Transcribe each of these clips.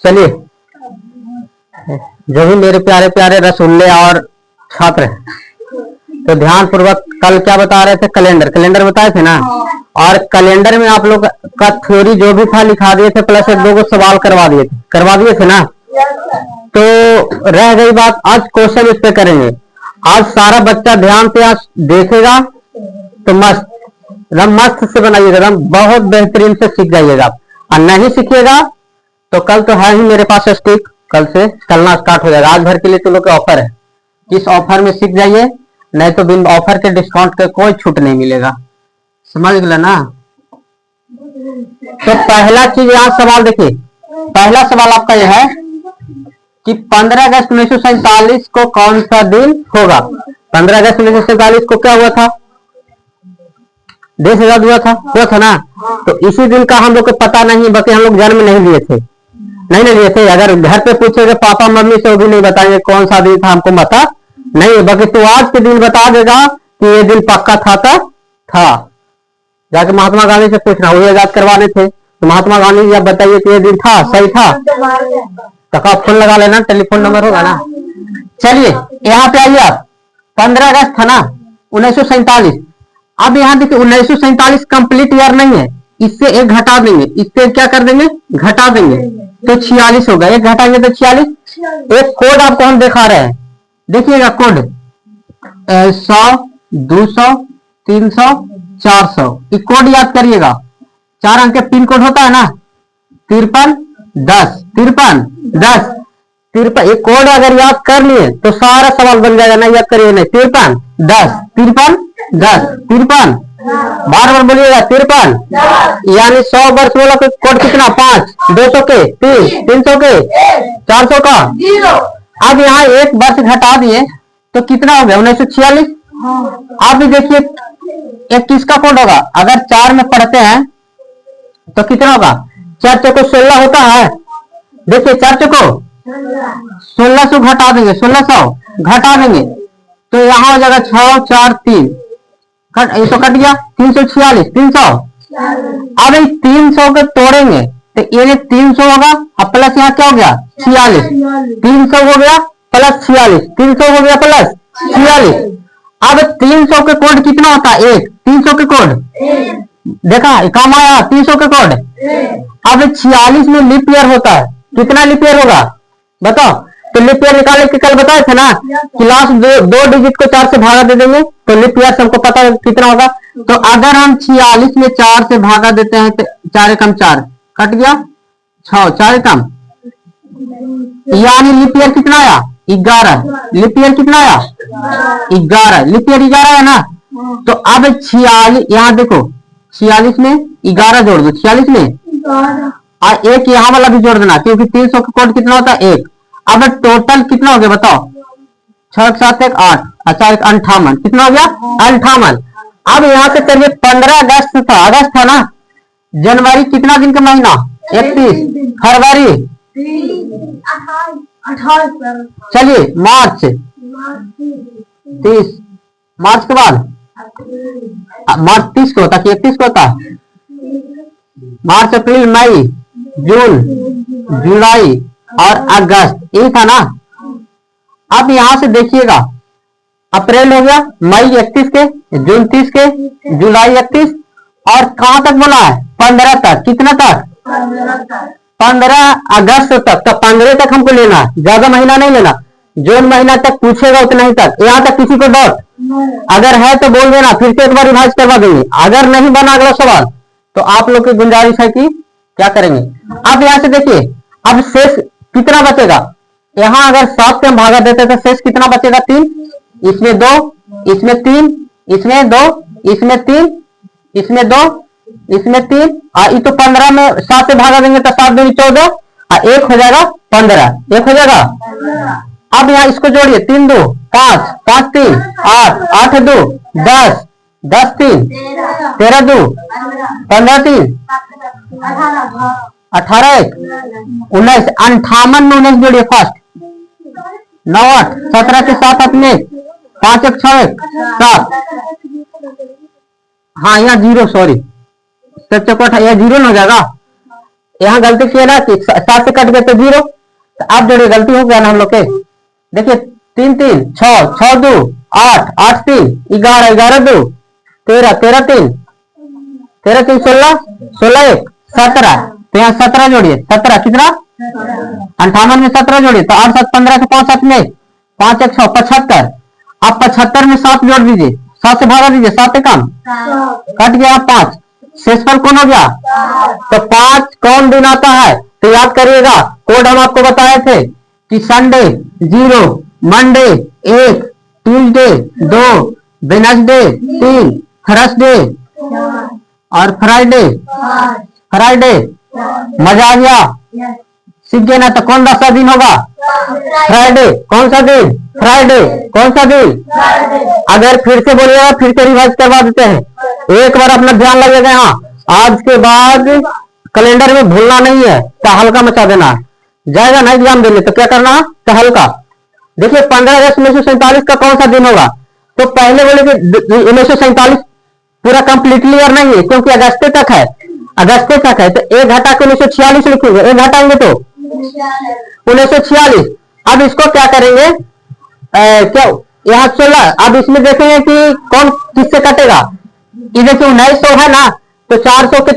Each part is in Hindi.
चलिए, जो भी मेरे प्यारे प्यारे रसूल्ले और छात्र, तो ध्यान पूर्वक कल क्या बता रहे थे, कैलेंडर बताए थे ना। और कैलेंडर में आप लोग का थ्योरी जो भी था लिखा दिए थे, प्लस एक दो सवाल करवा दिए थे ना। तो रह गई बात, आज क्वेश्चन इस पे करेंगे। आज सारा बच्चा ध्यान से आज देखेगा तो मस्त मस्त से बनाइएगा, एकदम बहुत बेहतरीन से सीख जाइएगा। और नहीं सीखिएगा तो कल तो है ही मेरे पास स्टिक, कल से चलना स्टार्ट हो जाएगा। आज भर के लिए चलो के ऑफर है, इस ऑफर में सीख जाइए, नहीं तो बिन ऑफर के डिस्काउंट के कोई छूट नहीं मिलेगा। समझ गए ना। तो पहला चीज यहाँ सवाल देखिए, पहला सवाल आपका यह है कि 15 अगस्त 1947 को कौन सा दिन होगा। 15 अगस्त 1947 को क्या हुआ था, देश आजाद हुआ था ना। तो इसी दिन का हम लोग को पता नहीं, बाकी हम लोग जन्म नहीं लिए थे, नहीं लिए थे। अगर घर पे पूछेगा पापा मम्मी से, वो भी नहीं बताएंगे कौन सा दिन था, हमको पता नहीं। बाकी तो आज के दिन बता देगा कि ये दिन पक्का था। जाके महात्मा गांधी से पूछना, वो आजाद करवाने थे। तो महात्मा गांधी जी आप बताइए कि ये दिन था, सही था। तो फोन लगा लेना, टेलीफोन नंबर होगा ना। चलिए यहाँ पे आइए आप, 15 अगस्त था ना 1947। अब यहाँ देखिए 1947 कंप्लीट ईयर नहीं है, इससे एक घटा देंगे, इससे क्या कर देंगे, घटा देंगे तो 46 होगा। एक घटाएंगे तो 46। एक कोड आपको हम दिखा रहे हैं, देखिएगा कोड 100, 200, 300, 400। ये कोड याद करिएगा, 4 अंक के पिन कोड होता है ना, 53 10 53 10 53। ये कोड अगर याद कर लिए तो सारा सवाल बन जाएगा। नहीं याद करिए नहीं, 53 10 53 10 53, बार बार बोलिएगा 53। यानी 100 वर्ष वाला कोड कितना, 5, 200 के 3, 300 के 400 का 0। अब यहाँ एक वर्ष घटा दिए तो कितना हो गया, 1946। आप भी देखिए एक किसका कोड होगा, अगर 4 में पढ़ते हैं तो कितना होगा, 4 चौको 16 होता है। देखिए 4 चौको 1600 घटा देंगे, 1600 घटा देंगे तो यहाँ हो जाएगा 6 4 3, ये तो कट गया 346 300। अब 300 को तोड़ेंगे तो ये 300 होगा, अब प्लस यहाँ क्या हो गया 46, 300 हो गया प्लस 46, 300 हो गया प्लस 46। अब 300 के कोड कितना होता है, 1। 300 के कोड देखा काम आया, 300 के कोड। अब 46 में लीप ईयर होता है, कितना लीप ईयर होगा बताओ। तो लीप ईयर निकाले कि कल बताए थे ना कि लास्ट दो डिजिट को 4 से भागा दे देंगे तो लीप ईयर हमको पता है कितना होगा। तो अगर हम 46 में 4 से भागा देते हैं तो 4 एकम 4 कट गया, 6 4 एकम, यानी लीप ईयर कितना आया 11। लीप ईयर कितना आया 11, लीप ईयर 11 है ना। तो अब 46 यहाँ देखो, 46 में 11 जोड़ दो, 46 में और एक यहाँ वाला भी जोड़ देना, क्योंकि 300 का कोड कितना होता है 1। अब टोटल कितना हो गया बताओ, 6 7 1 8 और 4 58, कितना हो गया 58। अब यहाँ से करिए 15 अगस्त था, अगस्त था ना। जनवरी कितना दिन का महीना, 31। फरवरी, चलिए मार्च 30, मार्च के बाद मार्च 30 को होता कि 31 को होता, मार्च अप्रैल मई जून जुलाई और अगस्त, यही था ना। अब यहां से देखिएगा अप्रैल हो गया, मई 31 के, जून 30 के, जुलाई 31 और कहां तक बोला है 15 तक। कितना तक 15 अगस्त तक। तो 15 तक हमको लेना है, ज्यादा महीना नहीं लेना। जून महीना तक पूछेगा उतना ही तक। यहाँ तक किसी को डाउट अगर है तो बोल देना, फिर से एक बार रिवाइज करवा देंगे। अगर नहीं बना अगला सवाल तो आप लोग की गुंजाइश है कि क्या करेंगे। अब यहाँ से देखिए, अब शेष कितना बचेगा, यहाँ अगर 7 से हम भागा देते तो शेष कितना बचेगा 3, इसमें 2, इसमें 3, इसमें 2, इसमें 3, इसमें 2, इसमें 3 और ये तो 15 में 7 से भागा देंगे तो 7 दूनी 14 और 1 हो जाएगा 15, 1 हो जाएगा। अब यहाँ इसको जोड़िए, 3 2 5, 5 3 8, 8 2 10, 10 3 13 2 15 3 18 1 19, 58 में 19 जोड़िए फर्स्ट, 9 8 17 के साथ अपने 5 1 6 1 7। हाँ यहाँ 0, सॉरी चौकट है, यह 0 हो जाएगा। यहाँ गलती किया ना कि 7 से कट गए तो 0, तो आप जोड़िए, गलती हो गया ना हम लोग के। देखिए 3 3 6 6 2 8 8 3 11 11 2 13 13 3 13 3 16 16 1 17, तो यहाँ 17 जोड़िए, 17 कितना 58 में 17 जोड़िए तो 8 7 15 के 5 7 में 5 1 6 75। आप 75 में 7 जोड़ दीजिए, 7 से भागा दीजिए, 7 कम कट गया 5, शेषफल कौन हो गया, तो 5 कौन दिन आता है, तो याद करिएगा कोड हम आपको बताए थे कि Sunday 0, Monday 1, Tuesday 2, Wednesday 3, Thursday और फ्राइडे फ्राइडे। मजा आ गया, सीख गए ना। तो कौन सा दिन होगा, फ्राइडे। कौन सा दिन, फ्राइडे। कौन सा दिन, अगर फिर से बोलिएगा फिर से रिवाइज करवा देते हैं, एक बार अपना ध्यान लगेगा। यहाँ आज के बाद कैलेंडर में भूलना नहीं है, तहलका मचा देना है। जाएगा ना एग्जाम देने तो क्या करना है, तहलका। देखिए 15 अगस्त 1947 का कौन सा दिन होगा, तो पहले बोले कि 1947 पूरा कंप्लीटली ईयर नहीं है, क्योंकि अगस्त तक है, अगस्त तक है, तो एक घटा के 1946 लिखेंगे, एक घटाएंगे तो 1946। अब इसको क्या करेंगे, क्या यहाँ 16, अब इसमें देखेंगे कि कौन किससे कटेगा। ये देखिए 1900 है ना, तो 400 के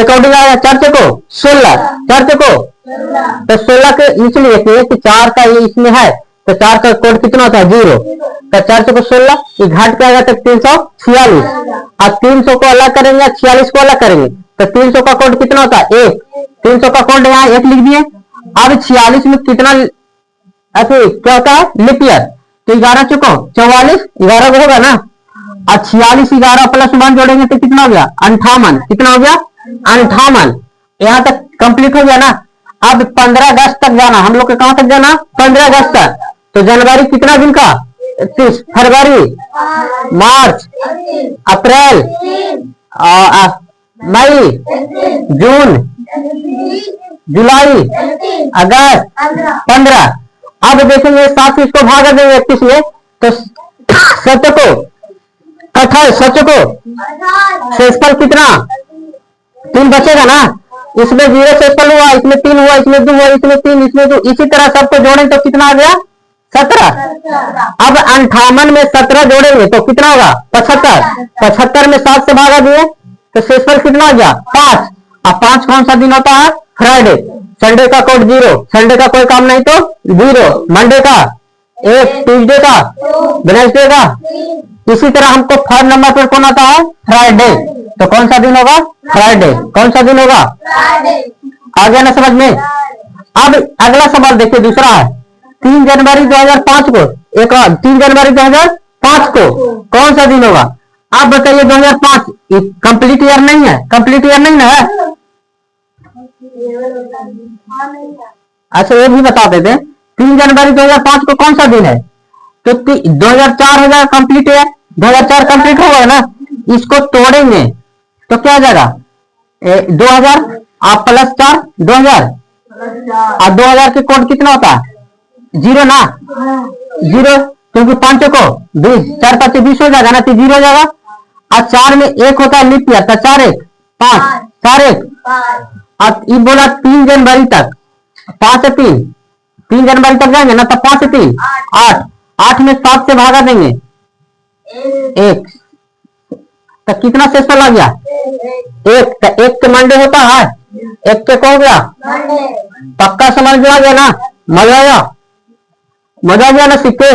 अकॉर्डिंग आएगा, 4 को 16, 4 को तो 16 के इसलिए देखिए कि 4 का ये इसमें है, तो 4 का कोड कितना होता है 0, तो 4 को 16 ये घाट के आएगा तो 346। अब 300 को अलग करेंगे, 46 को अलग करेंगे, तो 300 का कोड कितना होता है 1, 300 का कोड यहाँ 1 लिख दिए। अब 46 में कितना ऐसे क्या होता है लिप ईयर, तो 11 चुको 44, 11 को होगा ना। अब 46 11 प्लस 1 जोड़ेंगे तो कितना हो गया 58, कितना हो गया 58। यहाँ तक कंप्लीट हो गया ना। अब 15 अगस्त तक जाना, हम लोग को कहां तक जाना, 15 अगस्त तक। तो जनवरी कितना दिन का 31, फरवरी, मार्च, अप्रैल, मई, जून, जुलाई, अगस्त, 15। अब देखेंगे 7 से इसको भागा देंगे 31 में, तो 7 को 28, 7 को शेषफल कितना 3 बचेगा ना। इसमें 0 शेषफल हुआ, इसमें 3 हुआ, इसमें 2 हुआ, इसमें 3, इसमें 2, इसी तरह सबको जोड़ें तो कितना आ गया 17। अब 58 में 17 जोड़ेंगे तो कितना होगा 75, 75 में 7 से भागा दिए तो शेषफल कितना हो गया 5। अब 5 कौन सा दिन होता है, फ्राइडे। संडे का कोड 0, संडे का कोई काम नहीं तो 0, मंडे का 1, ट्यूसडे का, वेडनेसडे का। इसी तरह हमको 3rd नंबर पर कौन आता है, फ्राइडे। तो कौन सा दिन होगा, फ्राइडे। कौन सा दिन होगा, आ गया ना समझ में। अब अगला सवाल देखिए, दूसरा है 3 जनवरी 2005 को, एक और 3 जनवरी 2005 को कौन सा दिन होगा। आप बताइए 2005 कंप्लीट ईयर नहीं है, कंप्लीट ईयर नहीं ना है। अच्छा ये भी बता देते, 3 जनवरी 2005 को कौन सा दिन है, तो 2004 हो जाएगा कंप्लीट ईयर, 2004 कंप्लीट होगा ना। इसको तोड़ेंगे तो क्या हो जाएगा 2000, आप प्लस 4 2000, और 2000 के कोड कितना होता है 0 ना, 0, क्योंकि 5 को 20, 4 5 20 हो जाएगा ना, तो 0 हो जाएगा। और 4 में 1 होता है लीप ईयर, तो 4 1 5, 4 1। अब ये बोला 3 जनवरी तक, 5 से 3 जनवरी तक जाएंगे ना, तो 5 से 3 8, 8 में 7 से भागा देंगे 1, तो कितना शेषफल आ गया 1। तो 1 के मंडे होता है, 1 के को हो गया, पक्का समझ में आ गया ना, मजा आया, मजा आ गया ना सीख के।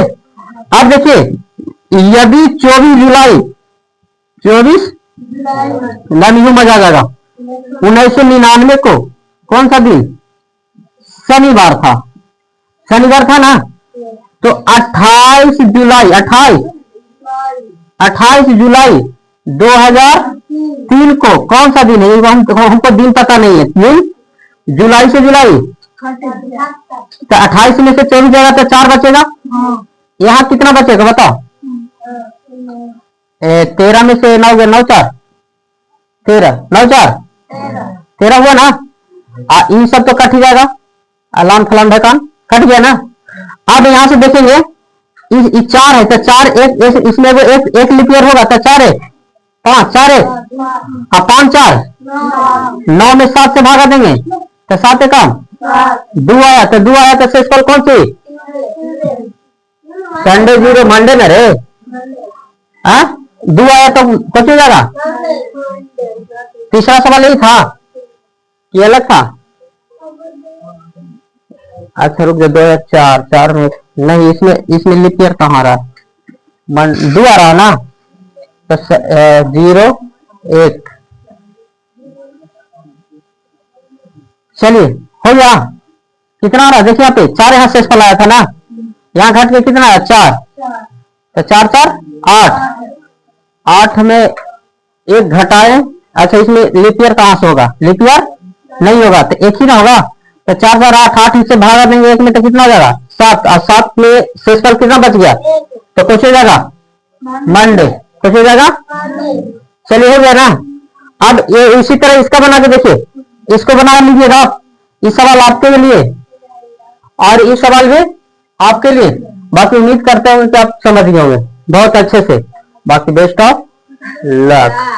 अब देखिए यदि 24 जुलाई 24 नहीं मजा आ जाएगा, 1999 को कौन सा दिन, शनिवार था, शनिवार था ना। तो 28 जुलाई 28 जुलाई 2003 को कौन सा दिन है, हमको दिन पता नहीं है, दिन जुलाई से जुलाई, तो 28 में से 24 जाएगा तो 4 बचेगा। यहाँ कितना बचेगा बताओ, 13 में से 9 गया 9 4 13, 9 4 13 हुआ ना। इन सब तो कट ही जाएगा, अलान फलान ढकान कट गया ना। अब यहां से देखेंगे 4 है, तो 4 1, इसमें वो एक लिप ईयर होगा तो 4 1, 5 4 1 5 4 9 में 7 से भागा देंगे तो 7 कम 2 आया तो शेषफल कौन सी संडे 0 मंडे में रे 2 आया तो कुछ हो जाएगा। तीसरा सवाल यही था ये अलग था। अच्छा रुक जा 2004 में नहीं इसमें लीप ईयर कहाँ रहा 2 आ रहा ना तो 0 1 चलिए हो गया। कितना आ रहा देखिए यहाँ पे 4 यहाँ शेषफल आया था ना यहाँ घट के कितना आया 4 तो 4 4 8 में 1 घटाए। अच्छा इसमें लीप ईयर कहाँ से होगा लीप ईयर नहीं होगा तो एक ही ना होगा तो 4 4 8 8 इससे भागा देंगे 1 में तो कितना हो जाएगा 7 और 7 में शेषफल कितना बच गया तो कुछ हो जाएगा मंडे कुछ हो जाएगा। चलिए हो गया ना। अब ये इसी तरह इसका बना के देखिए इसको बना लीजिएगा आप। इस सवाल आपके लिए और इस सवाल भी आपके लिए। बाकी उम्मीद करते हैं कि आप समझ गए होंगे बहुत अच्छे से। बाकी बेस्ट ऑफ लक।